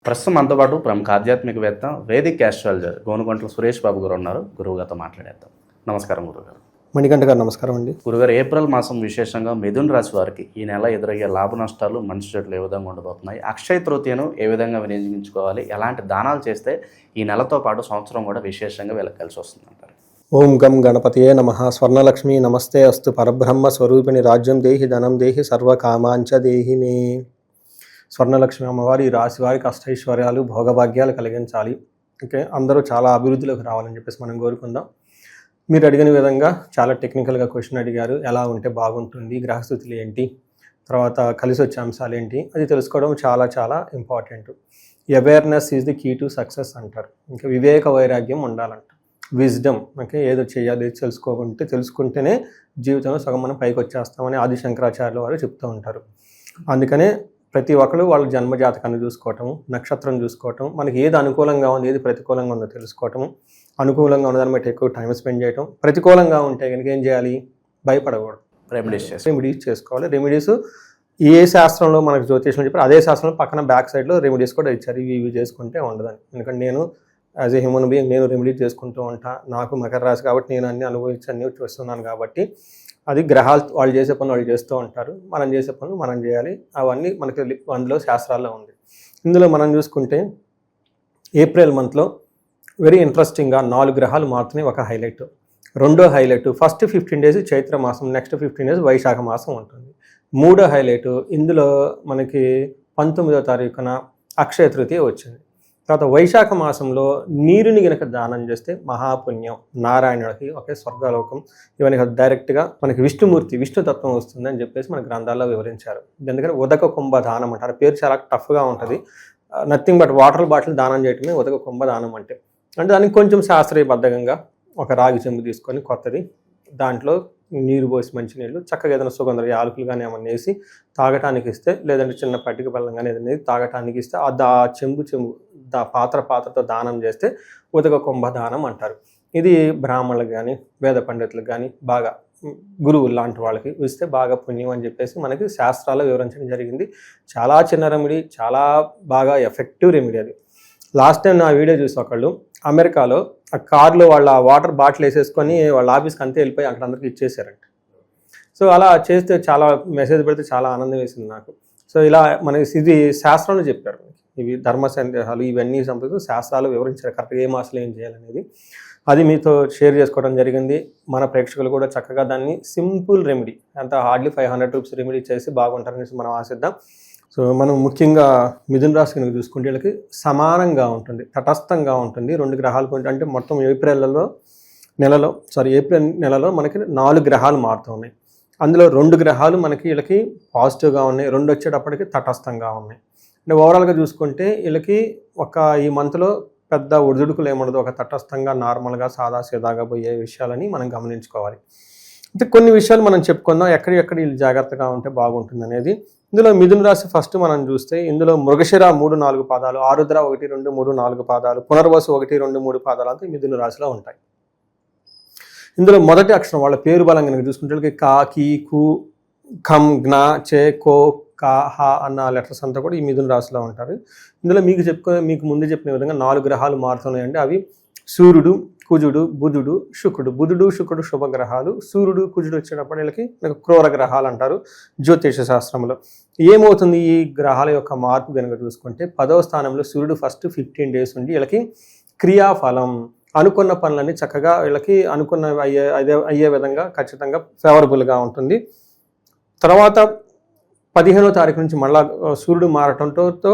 ప్రస్తుతం మనతో పాటు ప్రముఖ ఆధ్యాత్మికవేత్త వేదిక్ ఆస్ట్రాలజర్ గోనుగంట్ల సురేష్ బాబు గారు ఉన్నారు. గురువుగారితో మాట్లాడేద్దాం. నమస్కారం గురుగారు. మణికంఠ గారు నమస్కారం అండి. గురుగారు, ఏప్రిల్ మాసం విశేషంగా మిథున రాశి వారికి ఈ నెల ఎదురయ్యే లాభ నష్టాలు, మంచి చెట్లు ఏ విధంగా ఉండబోతున్నాయి, అక్షయ తృతీయను ఏ విధంగా వినియోగించుకోవాలి, ఎలాంటి దానాలు చేస్తే ఈ నెలతో పాటు సంవత్సరం కూడా విశేషంగా వీళ్ళకి కలిసి వస్తుందంటారు? ఓం గం గణపతియే నమః. స్వర్ణలక్ష్మి నమస్తే అస్తు. పరబ్రహ్మ స్వరూపిణి రాజ్యం దేహి ధనం దేహి సర్వకామాంచ దేహి మే. స్వర్ణలక్ష్మి అమ్మవారి ఈ రాశి వారికి అష్టైశ్వర్యాలు భోగభాగ్యాలు కలిగించాలి. ఓకే, అందరూ చాలా అభివృద్ధిలోకి రావాలని చెప్పేసి మనం కోరుకుందాం. మీరు అడిగిన విధంగా చాలా టెక్నికల్గా క్వశ్చన్ అడిగారు. ఎలా ఉంటే బాగుంటుంది, గ్రహస్థితులు ఏంటి, తర్వాత కలిసి వచ్చే అంశాలు ఏంటి, అది తెలుసుకోవడం చాలా చాలా important. Awareness is the key to success అంటారు. ఇంకా వివేక వైరాగ్యం ఉండాలంట, విజ్డమ్. ఓకే, ఏదో చేయాలి తెలుసుకుంటేనే జీవితంలో సగం మనం పైకి వచ్చేస్తామని ఆది శంకరాచార్యుల వారు చెప్తూ ఉంటారు. అందుకనే ప్రతి ఒక్కరు వాళ్ళ జన్మజాతకాన్ని చూసుకోవటము, నక్షత్రం చూసుకోవటం, మనకి ఏది అనుకూలంగా ఉంది, ఏది ప్రతికూలంగా ఉందో తెలుసుకోవటము, అనుకూలంగా ఉన్నదాన్ని బట్టి ఎక్కువ టైం స్పెండ్ చేయటం, ప్రతికూలంగా ఉంటే కనుక ఏం చేయాలి, భయపడకూడదు, రెమెడీస్ చేసుకోవాలి. రెమెడీస్ ఏ శాస్త్రంలో మనకు జ్యోతిషం చెప్పారు అదే శాస్త్రంలో పక్కన బ్యాక్ సైడ్లో రెమెడీస్ కూడా ఇచ్చారు. ఇవి చేసుకుంటే ఉండదని. ఎందుకంటే నేను యాజ్ ఏ హ్యూమన్ బీయింగ్ నేను రెమెడీస్ చేసుకుంటూ ఉంటా. నాకు మకర రాశి కాబట్టి నేను అన్ని అనుభవించి అన్ని చూస్తున్నాను కాబట్టి అది గ్రహాలు వాళ్ళు చేసే పనులు వాళ్ళు చేస్తూ ఉంటారు, మనం చేసే పనులు మనం చేయాలి. అవన్నీ మనకి అందులో శాస్త్రాల్లో ఉంది. ఇందులో మనం చూసుకుంటే ఏప్రిల్ మంత్లో వెరీ ఇంట్రెస్టింగ్గా 4 గ్రహాలు మాత్రమే ఒక హైలైట్. రెండో హైలైట్ ఫస్ట్ 15 days చైత్ర మాసం, నెక్స్ట్ 15 days వైశాఖ మాసం ఉంటుంది. మూడో హైలైట్ ఇందులో మనకి 19వ తారీఖున అక్షయ తృతీయ వచ్చింది. తర్వాత వైశాఖ మాసంలో నీరుని గనక దానం చేస్తే మహాపుణ్యం, నారాయణుడికి ఒకే స్వర్గలోకం, ఇవన్నీ డైరెక్ట్గా మనకి విష్ణుతత్వం వస్తుందని చెప్పేసి మన గ్రంథాల్లో వివరించారు. ఎందుకంటే ఉదక కుంభ దానం అంటారు. పేరు చాలా టఫ్గా ఉంటుంది. నథింగ్ బట్ వాటర్ బాటిల్ దానం చేయటమే ఉదక కుంభ దానం అంటే దానికి కొంచెం శాస్త్రీయబద్ధంగా ఒక రాగి చెంబు తీసుకొని కొత్తది, దాంట్లో నీరు పోసి మంచినీళ్ళు చక్కగా ఏదైనా సుగంధ యాలకులు కానీ ఏమన్నా వేసి తాగటానికి ఇస్తే, లేదంటే చిన్న పట్టిక బెల్లం కానీ ఏదైనా తాగటానికి ఇస్తే ఆ చెంబు పాత్రతో దానం చేస్తే ఉదక కుంభ దానం అంటారు. ఇది బ్రాహ్మణులకు కానీ వేద పండితులకు కానీ బాగా గురువులు లాంటి వాళ్ళకి ఇస్తే బాగా పుణ్యం అని చెప్పేసి మనకి శాస్త్రాల్లో వివరించడం జరిగింది. చాలా చిన్న రెమెడీ, చాలా బాగా ఎఫెక్టివ్ రెమెడీ అది. లాస్ట్ టైం నా వీడియో చూసి ఒకళ్ళు అమెరికాలో ఆ కార్లో వాళ్ళ వాటర్ బాటిల్ వేసేసుకొని వాళ్ళ ఆఫీస్కి అంతే వెళ్ళిపోయి అక్కడ అందరికి ఇచ్చేసారంట. సో అలా చేస్తే చాలా మెసేజ్ పెడితే చాలా ఆనందం వేసింది నాకు. సో ఇలా మనకి ఇది శాస్త్రంలో చెప్పారు. ఇవి ధర్మ సందేహాలు ఇవన్నీ సంపద శాస్త్రాలు వివరించారు కరెక్ట్గా ఏ మాసంలో ఏం చేయాలనేది. అది మీతో షేర్ చేసుకోవడం జరిగింది. మన ప్రేక్షకులు కూడా చక్కగా దాన్ని సింపుల్ రెమెడీ, అంత హార్డ్లీ 500 రూపీస్ రెమెడీ చేసి బాగుంటారనేసి మనం ఆశిద్దాం. సో మనం ముఖ్యంగా మిథున రాశి కనుక చూసుకుంటే వీళ్ళకి సమానంగా ఉంటుంది, తటస్థంగా ఉంటుంది. 2 గ్రహాలు అంటే మొత్తం ఏప్రిల్ నెలలో మనకి 4 గ్రహాలు మారుతూ ఉన్నాయి. అందులో 2 గ్రహాలు మనకి వీళ్ళకి పాజిటివ్గా ఉన్నాయి, 2 వచ్చేటప్పటికి తటస్థంగా ఉన్నాయి. అంటే ఓవరాల్గా చూసుకుంటే వీళ్ళకి ఈ మంత్లో పెద్ద ఒడిదుడుకులు ఏముండదు, ఒక తటస్థంగా నార్మల్గా సాదాసీదాగా పోయే విషయాలని మనం గమనించుకోవాలి. అంటే కొన్ని విషయాలు మనం చెప్పుకుందాం, ఎక్కడెక్కడ వీళ్ళు జాగ్రత్తగా ఉంటే బాగుంటుంది అనేది. ఇందులో మిథున రాశి ఫస్ట్ మనం చూస్తే ఇందులో మృగశిర 3-4 పాదాలు, ఆరుద్ర 1-2-3-4 పాదాలు, పునర్వసు 1-2-3 పాదాలు అంతా మిథున రాశిలో ఉంటాయి. ఇందులో మొదటి అక్షరం వాళ్ళ పేరు బలం కనుక చూసుకుంటే కా, కీ, కు, ఖం, జ్ఞ, చే, కో, కా, హ అన్న లెటర్స్ అంతా కూడా ఈ మిథున రాశిలో ఉంటారు. ఇందులో మీకు ముందు చెప్పిన విధంగా 4 గ్రహాలు మారుతున్నాయంటే అవి సూర్యుడు, కుజుడు, బుధుడు, శుక్రుడు. బుధుడు, శుక్రుడు శుభగ్రహాలు. సూర్యుడు, కుజుడు వచ్చేటప్పుడు వీళ్ళకి క్రూర గ్రహాలు అంటారు జ్యోతిష శాస్త్రంలో. ఏమవుతుంది ఈ గ్రహాల యొక్క మార్పు కనుక చూసుకుంటే 10వ స్థానంలో సూర్యుడు ఫస్ట్ 15 days ఉండి వీళ్ళకి క్రియాఫలం, అనుకున్న పనులన్నీ చక్కగా వీళ్ళకి అయ్యే విధంగా ఖచ్చితంగా ఫేవరబుల్గా ఉంటుంది. తర్వాత 15వ తారీఖు నుంచి మళ్ళా సూర్యుడు మారటంతో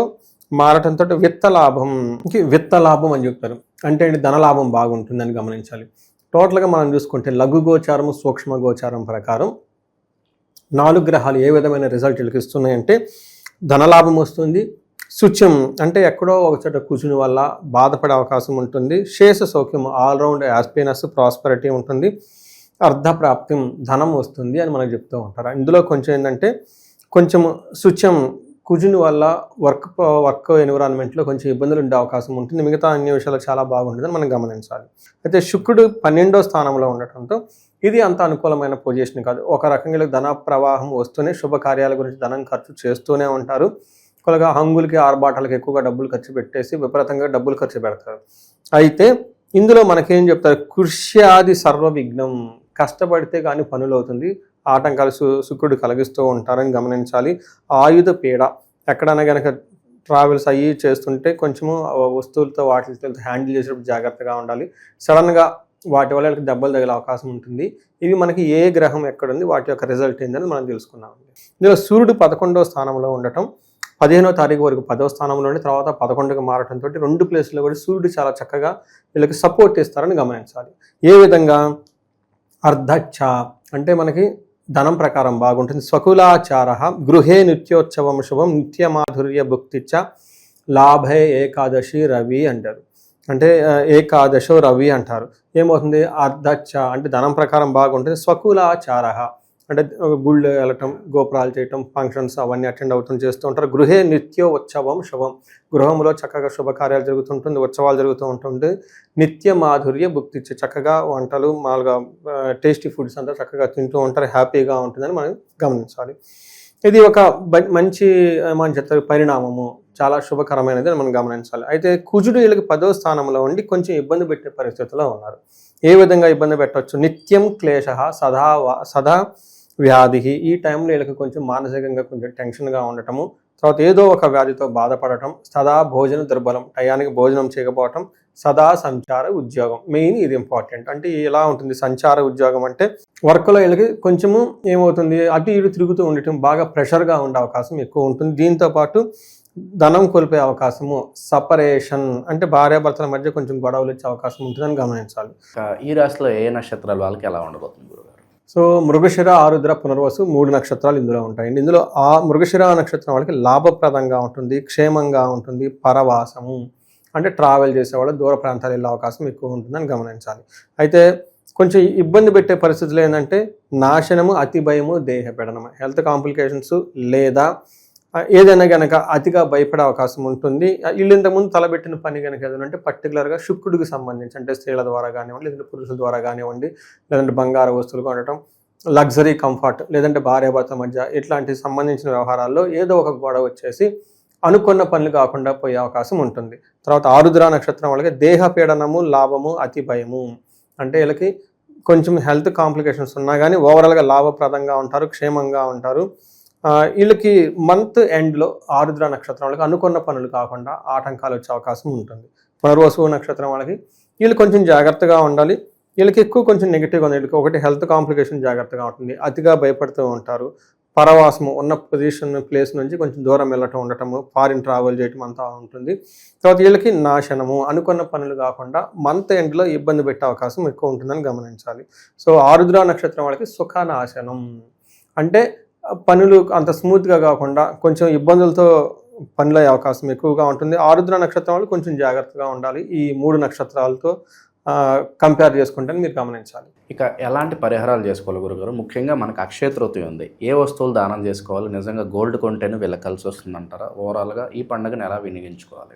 విత్తలాభం అని చెప్తారు. అంటే ధనలాభం బాగుంటుందని గమనించాలి. టోటల్గా మనం చూసుకుంటే లఘు గోచారం, సూక్ష్మ గోచారం ప్రకారం 4 గ్రహాలు ఏ విధమైన రిజల్ట్ వీళ్ళకి ఇస్తున్నాయంటే ధనలాభం వస్తుంది, శుచ్యం అంటే ఎక్కడో ఒక చోట కూర్చుని వల్ల బాధపడే అవకాశం ఉంటుంది, శేష సౌఖ్యం ఆల్రౌండ్ హ్యాపీనెస్ ప్రాస్పరిటీ ఉంటుంది, అర్ధప్రాప్తి ధనం వస్తుంది అని మనకు చెప్తూ ఉంటారు. ఇందులో కొంచెం ఏంటంటే కొంచెం శుచ్యం కుజుని వల్ల వర్క్ ఎన్విరాన్మెంట్లో కొంచెం ఇబ్బందులు ఉండే అవకాశం ఉంటుంది. మిగతా అన్ని విషయాలు చాలా బాగుంటుందని మనం గమనించాలి. అయితే శుక్రుడు 12వ స్థానంలో ఉండటంతో ఇది అంత అనుకూలమైన పొజిషన్ కాదు. ఒక రకంగా ధన ప్రవాహం వస్తూనే శుభకార్యాల గురించి ధనం ఖర్చు చేస్తూనే ఉంటారు. కొలగా హంగులకి ఆర్భాటాలకు ఎక్కువగా డబ్బులు ఖర్చు పెట్టేసి విపరీతంగా డబ్బులు ఖర్చు పెడతారు. అయితే ఇందులో మనకేం చెప్తారు, కృష్యాది సర్వ విఘ్నం, కష్టపడితే కానీ పనులు అవుతుంది, ఆటంకాలు శుక్రుడు కలిగిస్తూ ఉంటారని గమనించాలి. ఆయుధ పీడ, ఎక్కడైనా కనుక ట్రావెల్స్ అయ్యి చేస్తుంటే కొంచెము వస్తువులతో వాటితో హ్యాండిల్ చేసేటప్పుడు జాగ్రత్తగా ఉండాలి. సడన్గా వాటి వల్ల దెబ్బలు తగిలే అవకాశం ఉంటుంది. ఇవి మనకి ఏ గ్రహం ఎక్కడుంది, వాటి యొక్క రిజల్ట్ ఏందని మనం తెలుసుకున్నాం. ఇందులో సూర్యుడు 11వ స్థానంలో ఉండటం, 15వ తారీఖు వరకు 10వ స్థానంలో ఉండి తర్వాత 11కి మారటంతో 2 ప్లేస్లో కూడా సూర్యుడు చాలా చక్కగా వీళ్ళకి సపోర్ట్ ఇస్తారని గమనించాలి. ఏ విధంగా, అర్ధచ్చ అంటే మనకి ధనం ప్రకారం బాగుంటుంది. స్వకులాచార గృహే నిత్యోత్సవం శుభం నిత్యమాధుర్య భుక్తిచ్చ లాభే ఏకాదశి రవి అంటారు. అంటే ఏకాదశో రవి అంటారు. ఏమవుతుంది, అర్ధచ్చ అంటే ధనం ప్రకారం బాగుంటుంది. స్వకులాచార అంటే గుళ్ళు వెళ్ళటం, గోపురాలు చేయటం, ఫంక్షన్స్ అవన్నీ అటెండ్ అవుతూ చేస్తూ ఉంటారు. గృహే నిత్యో ఉత్సవం శుభం, గృహంలో చక్కగా శుభకార్యాలు జరుగుతుంటుంది, ఉత్సవాలు జరుగుతూ ఉంటుంది. నిత్య మాధుర్య భుక్తిచ్చ, చక్కగా వంటలు మామూలుగా టేస్టీ ఫుడ్స్ అంతా చక్కగా తింటూ ఉంటారు, హ్యాపీగా ఉంటుందని మనం గమనించాలి. ఇది ఒక మంచి మనం చెప్తారు పరిణామము, చాలా శుభకరమైనది అని మనం గమనించాలి. అయితే కుజుడు వీళ్ళకి 10వ స్థానంలో ఉండి కొంచెం ఇబ్బంది పెట్టే పరిస్థితిలో ఉన్నారు. ఏ విధంగా ఇబ్బంది పెట్టవచ్చు, నిత్యం క్లేశ సదా వ్యాధి, ఈ టైంలో వీళ్ళకి కొంచెం మానసికంగా కొంచెం టెన్షన్గా ఉండటము, తర్వాత ఏదో ఒక వ్యాధితో బాధపడటం, సదా భోజన దుర్బలం, టయానికి భోజనం చేయకపోవటం, సదా సంచార ఉద్యోగం, మెయిన్ ఇది ఇంపార్టెంట్. అంటే ఎలా ఉంటుంది సంచార ఉద్యోగం అంటే వర్క్లో వీళ్ళకి కొంచెము ఏమవుతుంది, అటు ఇటు తిరుగుతూ ఉండటం, బాగా ప్రెషర్గా ఉండే అవకాశం ఎక్కువ ఉంటుంది. దీంతో పాటు ధనం కోల్పోయే అవకాశము, సపరేషన్ అంటే భార్యాభర్తల మధ్య కొంచెం గొడవలు వచ్చే అవకాశం ఉంటుందని గమనించాలి. ఈ రాశిలో ఏ నక్షత్రాల వాళ్ళకి ఎలా ఉండబోతుంది గురుగారు? సో మృగశిర, ఆరుద్ర, పునర్వసు 3 నక్షత్రాలు ఇందులో ఉంటాయండి. ఇందులో ఆ మృగశిర నక్షత్రం వాళ్ళకి లాభప్రదంగా ఉంటుంది, క్షేమంగా ఉంటుంది. పరవాసము అంటే ట్రావెల్ చేసేవాళ్ళు దూర ప్రాంతాలు వెళ్ళే అవకాశం ఎక్కువ ఉంటుందని గమనించాలి. అయితే కొంచెం ఇబ్బంది పెట్టే పరిస్థితులు ఏంటంటే నాశనము, అతి భయము, దేహపీడనము, హెల్త్ కాంప్లికేషన్స్, లేదా ఏదైనా కనుక అతిగా భయపడే అవకాశం ఉంటుంది. వీళ్ళు ఇంతకుముందు తలబెట్టిన పని కనుక ఏదైనా అంటే పర్టికులర్గా శుక్రుడికి సంబంధించి, అంటే స్త్రీల ద్వారా కానివ్వండి, లేదంటే పురుషుల ద్వారా కానివ్వండి, లేదంటే బంగారు వస్తువులు కొనడం, లగ్జరీ కంఫర్ట్, లేదంటే భార్యాభర్తల మధ్య ఇట్లాంటి సంబంధించిన వ్యవహారాల్లో ఏదో ఒక గొడవ వచ్చేసి అనుకున్న పనులు కాకుండా పోయే అవకాశం ఉంటుంది. తర్వాత ఆరుద్ర నక్షత్రం వాళ్ళకి దేహ పీడనము, లాభము, అతి భయము, అంటే వీళ్ళకి కొంచెం హెల్త్ కాంప్లికేషన్స్ ఉన్నా కానీ ఓవరాల్గా లాభప్రదంగా ఉంటారు, క్షేమంగా ఉంటారు. వీళ్ళకి మంత్ ఎండ్లో ఆరుద్ర నక్షత్రం వాళ్ళకి అనుకున్న పనులు కాకుండా ఆటంకాలు వచ్చే అవకాశం ఉంటుంది. పునర్వసు నక్షత్రం వాళ్ళకి వీళ్ళు కొంచెం జాగ్రత్తగా ఉండాలి. వీళ్ళకి ఎక్కువ కొంచెం నెగిటివ్గా ఉంది. వీళ్ళకి ఒకటి హెల్త్ కాంప్లికేషన్ జాగ్రత్తగా ఉంటుంది, అతిగా భయపడుతూ ఉంటారు, పరవాసము ఉన్న ప్లేస్ నుంచి కొంచెం దూరం వెళ్ళటం, ఉండటము, ఫారిన్ ట్రావెల్ చేయటం అంతా ఉంటుంది. తర్వాత వీళ్ళకి నాశనము, అనుకున్న పనులు కాకుండా మంత్ ఎండ్లో ఇబ్బంది పెట్టే అవకాశం ఎక్కువ ఉంటుందని గమనించాలి. సో ఆరుద్ర నక్షత్రం వాళ్ళకి సుఖనాశనం అంటే పనులు అంత స్మూత్గా కాకుండా కొంచెం ఇబ్బందులతో పనులు అయ్యే అవకాశం ఎక్కువగా ఉంటుంది. ఆరుద్ర నక్షత్రం వాళ్ళు కొంచెం జాగ్రత్తగా ఉండాలి ఈ 3 నక్షత్రాలతో కంపేర్ చేసుకుంటే మీరు గమనించాలి. ఇక ఎలాంటి పరిహారాలు చేసుకోవాలి గురుగారు? ముఖ్యంగా మనకు అక్షయ తృతీయ ఉంది, ఏ వస్తువులు దానం చేసుకోవాలి? నిజంగా గోల్డ్ కొంటేనే వీళ్ళకి కలిసి వస్తుందంటారా? ఓవరాల్గా ఈ పండుగను ఎలా వినియోగించుకోవాలి?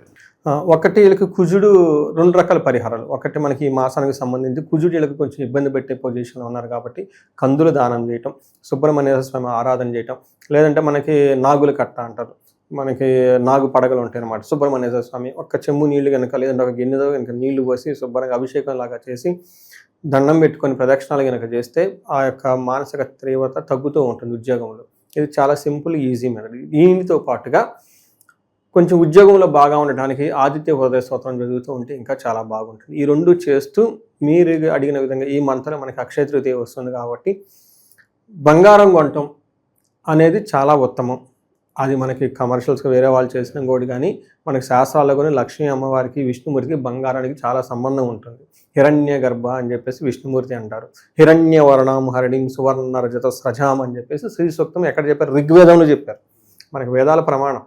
ఒకటి వీళ్ళకి కుజుడు 2 రకాల పరిహారాలు. ఒకటి మనకి ఈ మాసానికి సంబంధించి కుజుడు వీళ్ళకి కొంచెం ఇబ్బంది పెట్టే పొజిషన్లో ఉన్నారు కాబట్టి కందులు దానం చేయటం, సుబ్రహ్మణ్య స్వామి ఆరాధన చేయటం, లేదంటే మనకి నాగుల కట్ట అంటారు, మనకి నాగు పడగలు ఉంటాయి అన్నమాట. సుబ్రహ్మణ్య స్వామి ఒక చెంబు నీళ్లు కనుక, లేదంటే ఒక గిన్నెతో కనుక నీళ్లు పోసి శుభ్రంగా అభిషేకం లాగా చేసి దండం పెట్టుకొని ప్రదక్షిణాలు కనుక చేస్తే ఆ యొక్క మానసిక తీవ్రత తగ్గుతూ ఉంటుంది ఉద్యోగంలో. ఇది చాలా సింపుల్, ఈజీ మెథడ్. దీనితో పాటుగా కొంచెం ఉద్యోగంలో బాగా ఉండడానికి ఆదిత్య హృదయ స్తోత్రం చదువుతూ ఉంటే ఇంకా చాలా బాగుంటుంది. ఈ 2 చేస్తూ మీరు అడిగిన విధంగా ఈ మంత్లో మనకి అక్షయ తృతీయ వస్తుంది కాబట్టి బంగారం కొనటం అనేది చాలా ఉత్తమం. అది మనకి కమర్షియల్స్గా వేరే వాళ్ళు చేసిన ఇంకోటి, కానీ మనకి శాస్త్రాల్లో కూడా లక్ష్మీ అమ్మవారికి, విష్ణుమూర్తికి బంగారానికి చాలా సంబంధం ఉంటుంది. హిరణ్య గర్భ అని చెప్పేసి విష్ణుమూర్తి అంటారు. హిరణ్య వర్ణం హరిణిం సువర్ణ రజత స్రజాం అని చెప్పేసి శ్రీ సూక్తం ఎక్కడ చెప్పారు? ఋగ్వేదంలో చెప్పారు. మనకి వేదాల ప్రమాణం.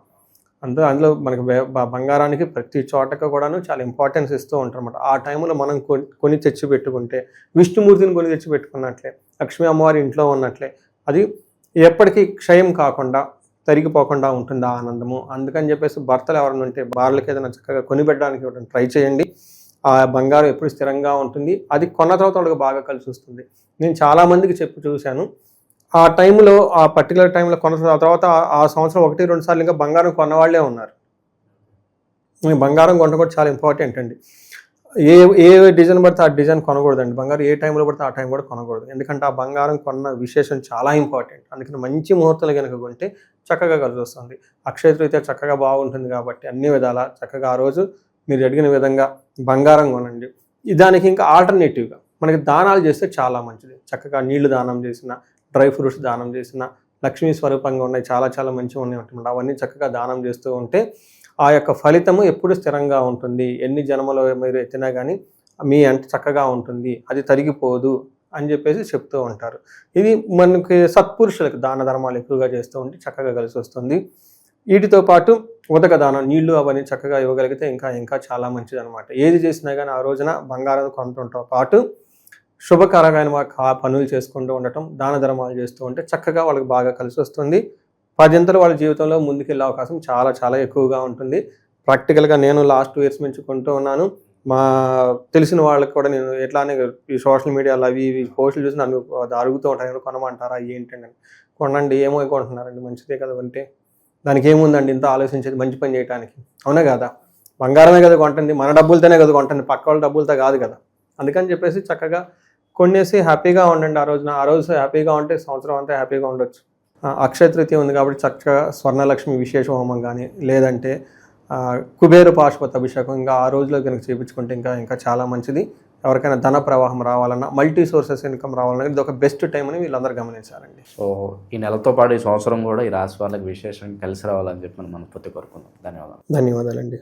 అందులో మనకి బంగారానికి ప్రతి చోటకు కూడాను చాలా ఇంపార్టెన్స్ ఇస్తూ ఉంటారు అన్నమాట. ఆ టైంలో మనం కొని తెచ్చి పెట్టుకుంటే, విష్ణుమూర్తిని కొని తెచ్చి పెట్టుకున్నట్లే, లక్ష్మీ అమ్మవారి ఇంట్లో ఉన్నట్లే, అది ఎప్పటికీ క్షయం కాకుండా తరిగిపోకుండా ఉంటుంది ఆ ఆనందము. అందుకని చెప్పేసి భర్తలు ఎవరైనా ఉంటే భార్యలకు ఏదైనా చక్కగా కొనిపెట్టడానికి ట్రై చేయండి. ఆ బంగారం ఎప్పుడు స్థిరంగా ఉంటుంది, అది కొన్న తర్వాత వాళ్ళకి బాగా కలిసి వస్తుంది. నేను చాలామందికి చెప్పి చూశాను, ఆ టైంలో ఆ పర్టికులర్ టైంలో కొన్న తర్వాత ఆ సంవత్సరం 1-2 సార్లు ఇంకా బంగారం కొన్నవాళ్లే ఉన్నారు. ఈ బంగారం కొనడం కూడా చాలా ఇంపార్టెంట్ అండి. ఏ ఏ డిజైన్ పడితే ఆ డిజైన్ కొనకూడదండి. బంగారం ఏ టైంలో పడితే ఆ టైం కూడా కొనకూడదు. ఎందుకంటే ఆ బంగారం కొన్న విశేషం చాలా ఇంపార్టెంట్. అందుకని మంచి ముహూర్తాలు కనుక కొంటే చక్కగా కలిసి వస్తుంది. అక్షయ తృతీయ చక్కగా బాగుంటుంది కాబట్టి అన్ని విధాలా చక్కగా ఆ రోజు మీరు అడిగిన విధంగా బంగారం కొనండి. దానికి ఇంకా ఆల్టర్నేటివ్గా మనకి దానాలు చేస్తే చాలా మంచిది. చక్కగా నీళ్లు దానం చేసిన, డ్రై ఫ్రూట్స్ దానం చేసిన, లక్ష్మీ స్వరూపంగా ఉన్నాయి చాలా చాలా మంచిగా ఉన్నాయి ఉంటుంది. అవన్నీ చక్కగా దానం చేస్తూ ఉంటే ఆ యొక్క ఫలితము ఎప్పుడు స్థిరంగా ఉంటుంది. ఎన్ని జన్మలో మీరు ఎత్తినా కానీ మీ అంత చక్కగా ఉంటుంది, అది తరిగిపోదు అని చెప్పేసి చెప్తూ ఉంటారు. ఇది మనకి సత్పురుషులకు దాన ధర్మాలు ఎక్కువగా చేస్తూ ఉంటే చక్కగా కలిసి వస్తుంది. వీటితో పాటు ఉదక దానం, నీళ్లు అవన్నీ చక్కగా ఇవ్వగలిగితే ఇంకా ఇంకా చాలా మంచిది అనమాట. ఏది చేసినా కానీ ఆ రోజున బంగారం కొనడంతో పాటు శుభకరమైన పనులు చేసుకుంటూ ఉండటం, దాన ధర్మాలు చేస్తూ ఉంటే చక్కగా వాళ్ళకి బాగా కలిసి వస్తుంది. 10 వాళ్ళ జీవితంలో ముందుకెళ్ళే అవకాశం చాలా చాలా ఎక్కువగా ఉంటుంది. ప్రాక్టికల్గా నేను లాస్ట్ 2 years నుంచి కొంటూ ఉన్నాను. మా తెలిసిన వాళ్ళకి కూడా నేను ఎట్లానే ఈ సోషల్ మీడియాలో అవి ఇవి పోస్టులు చూసి నన్ను అడుగుతూ ఉంటాను, కొనమంటారా ఏంటండి. కొనండి, ఏమో కొంటున్నారండి, మంచిదే కదా కొంటే. దానికి ఏముందండి ఇంత ఆలోచించేది, మంచి పని చేయడానికి, అవునా కదా. బంగారమే కదా కొంటుంది, మన డబ్బులతోనే కదా కొంటుంది, పక్క వాళ్ళ డబ్బులతో కాదు కదా. అందుకని చెప్పేసి చక్కగా కొనేసి హ్యాపీగా ఉండండి ఆ రోజున. ఆ రోజు హ్యాపీగా ఉంటే సంవత్సరం అంతా హ్యాపీగా ఉండొచ్చు. అక్షయ తృతీయ ఉంది కాబట్టి చక్కగా స్వర్ణలక్ష్మి విశేష హోమం కానీ, లేదంటే కుబేర పాశుపత అభిషేకం ఇంకా ఆ రోజులో కనుక చేయించుకుంటే ఇంకా ఇంకా చాలా మంచిది. ఎవరికైనా ధన ప్రవాహం రావాలన్నా, మల్టీ సోర్సెస్ ఇన్కమ్ రావాలన్నా ఇది ఒక బెస్ట్ టైం అని వీళ్ళందరూ గమనించారండి. సో ఈ నెలతో పాటు ఈ సంవత్సరం కూడా ఈ రాశి వాళ్ళకి విశేషంగా కలిసి రావాలని చెప్పి మనం మనస్ఫూర్తిగా కోరుకుందాం. ధన్యవాదాలు. ధన్యవాదాలండి.